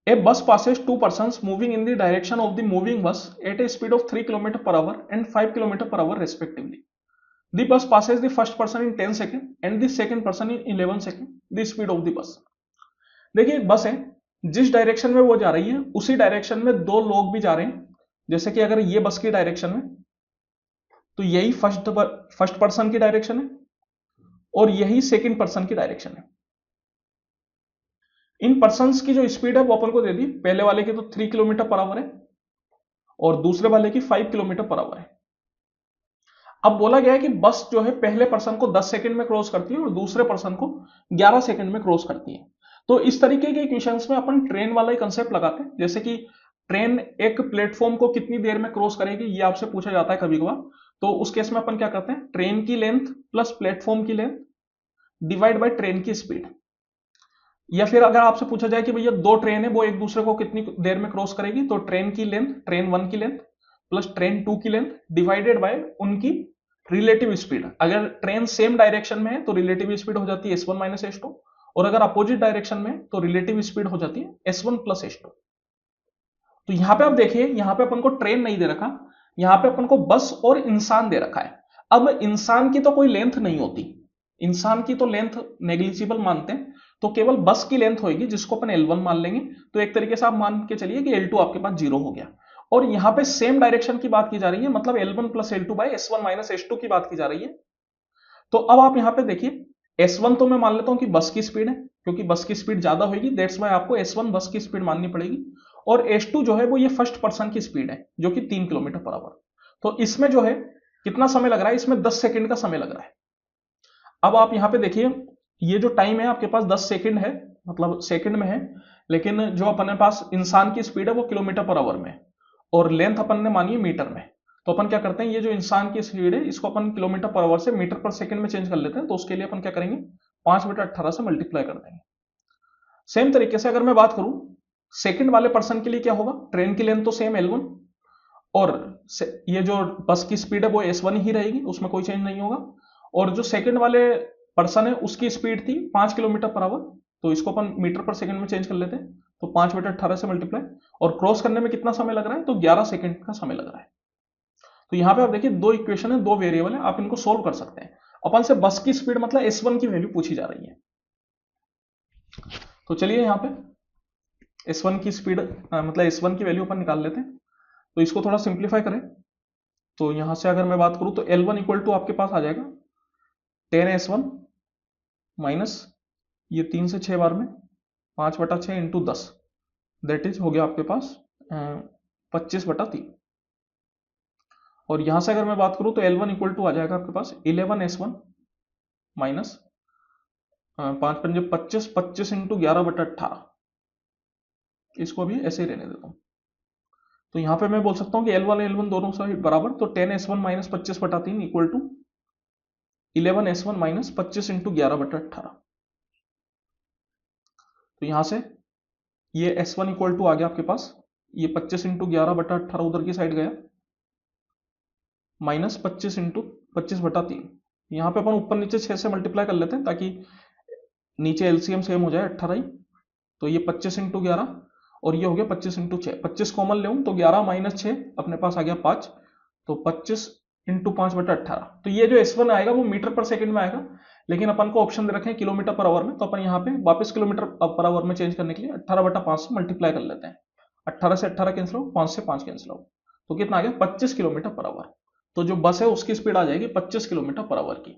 A bus passes two persons moving in the direction of the moving bus at a speed of 3 km per hour and 5 km per hour respectively. The bus passes the first person in 10 seconds and the second person in 11 seconds. The speed of the bus. देखिए एक बस है, जिस direction में वो जा रही है उसी डायरेक्शन में दो लोग भी जा रहे हैं. जैसे कि अगर ये बस की डायरेक्शन में, तो यही फर्स्ट पर्सन की डायरेक्शन है और यही सेकंड पर्सन की डायरेक्शन है. इन पर्संस की जो स्पीड है वो अपन को दे दी. पहले वाले की तो 3 किलोमीटर पर आवर है और दूसरे वाले की 5 किलोमीटर पर आवर है. अब बोला गया है कि बस जो है पहले पर्सन को 10 सेकंड में क्रॉस करती है और दूसरे पर्सन को 11 सेकंड में क्रॉस करती है. तो इस तरीके के इक्वेशंस में अपन ट्रेन वाला ही कंसेप्ट लगाते हैं. जैसे कि ट्रेन एक प्लेटफॉर्म को कितनी देर में क्रॉस करेगी ये आपसे पूछा जाता है कभी कभार. तो उस केस में अपन क्या करते हैं, ट्रेन की लेंथ प्लस प्लेटफॉर्म की लेंथ डिवाइड बाय ट्रेन की स्पीड. या फिर अगर आपसे पूछा जाए कि भैया दो ट्रेन है वो एक दूसरे को कितनी देर में क्रॉस करेगी, तो ट्रेन की लेंथ, ट्रेन 1 की लेंथ प्लस ट्रेन 2 की लेंथ डिवाइडेड बाय उनकी रिलेटिव स्पीड. अगर ट्रेन सेम डायरेक्शन में है तो रिलेटिव स्पीड हो जाती है s1 माइनस s2 और अगर अपोजिट डायरेक्शन में तो रिलेटिव स्पीड हो जाती है s1 प्लस s2. तो यहां पे आप देखिए, यहां पे अपन को ट्रेन नहीं दे रखा, यहां पे अपन को बस और इंसान दे रखा है. अब इंसान की तो कोई लेंथ नहीं होती, इंसान की तो लेंथ नेग्लिजिबल मानते हैं, तो केवल बस की लेंथ होगी जिसको अपन L1 मान लेंगे. तो एक तरीके से आप मान के चलिए कि L2 आपके पास 0 हो गया. और यहां पे सेम डायरेक्शन की बात की जा रही है, मतलब L1 plus L2 by S1 minus S2 की बात की जा रही है. तो अब आप यहां पे देखिए, S1 तो मैं मान लेता हूं कि बस की स्पीड है, क्योंकि बस की स्पीड ज्यादा होगी, दैट्स वाई आपको S1 बस की स्पीड माननी पड़ेगी. और S2 जो है वो ये फर्स्ट पर्सन की स्पीड है जो कि 3 किलोमीटर पर आवर. तो इसमें जो है कितना समय लग रहा है, इसमें 10 सेकंड का समय लग रहा है. अब आप यहां पे देखिए, ये जो टाइम है आपके पास 10 सेकंड है, मतलब सेकंड में है, लेकिन जो अपने पास इंसान की स्पीड है वो किलोमीटर पर आवर में है और लेंथ अपन ने मानी है मीटर में. तो अपन क्या करते हैं, ये जो इंसान की स्पीड है इसको अपन किलोमीटर पर आवर से मीटर पर सेकंड में चेंज कर लेते हैं. तो उसके लिए अपन क्या करेंगे, 5/18 से मल्टीप्लाई कर देंगे. सेम तरीके से अगर मैं बात करूं सेकंड वाले पर्सन के लिए क्या होगा, ट्रेन की लेंथ तो सेम L1 और ये जो बस की स्पीड है वो S1 ही रहेगी, उसमें कोई चेंज नहीं होगा. और जो सेकंड वाले पर्सन है उसकी स्पीड थी 5 किलोमीटर पर आवर, तो इसको अपन मीटर पर सेकंड में चेंज कर लेते हैं. तो 5/18 से मल्टीप्लाई, और क्रॉस करने में कितना समय लग रहा है, तो 11 सेकंड का समय लग रहा है. तो यहां पे आप देखिए दो इक्वेशन है, दो वेरिएबल है, आप इनको सोल्व कर सकते हैं. अपन से बस की स्पीड मतलब S1 की वैल्यू पूछी जा रही है. तो चलिए यहां पे S1 की स्पीड मतलब S1 की वैल्यू अपन निकाल लेते हैं. तो इसको थोड़ा सिंप्लीफाई करें, तो यहां से अगर मैं बात करूं तो L1 इक्वल टू आपके पास आ जाएगा 10S1 माइनस ये 3 से 6 बार में 5/6 इंटू 10, दैट इज हो गया आपके पास 25/3. और यहां से अगर मैं बात करूं तो L1 इक्वल टू आ जाएगा आपके पास 11S1 माइनस 5×5 25 इंटू 11/18. इसको भी ऐसे ही रहने देता हूं. तो यहां पे मैं बोल सकता हूं कि L1 दोनों से बराबर, तो 10S1 minus 25/3 equal to 11S1 minus 25 into 11/18. तो यहां से ये S1 इक्वल टू आ गया आपके पास, ये 25 इंटू 11/18 उधर की साइड गया, माइनस 25 इंटू 25/3. यहां पे अपन ऊपर नीचे 6 से मल्टीप्लाई कर लेते हैं ताकि नीचे एलसीएम सेम हो जाए 18 ही. तो ये 25 इंटू 11 और ये हो गया 25 इंटू 6. 25 कॉमन ले तो 11 माइनस 6 अपने पास आ गया 5, तो 25 इंटू 5/18. तो ये जो S1 आएगा वो मीटर पर सेकंड में आएगा, लेकिन अपन को ऑप्शन दे रखे हैं किलोमीटर पर आवर में, तो अपन यहाँ पे वापस किलोमीटर पर आवर में चेंज करने के लिए 18/5 से मल्टीप्लाई कर लेते हैं. 18 से 18 कैंसिल हो, 5 से 5 कैंसिल हो, तो कितना आ गया 25 किलोमीटर पर आवर. तो जो बस है उसकी स्पीड आ जाएगी 25 किलोमीटर पर आवर की.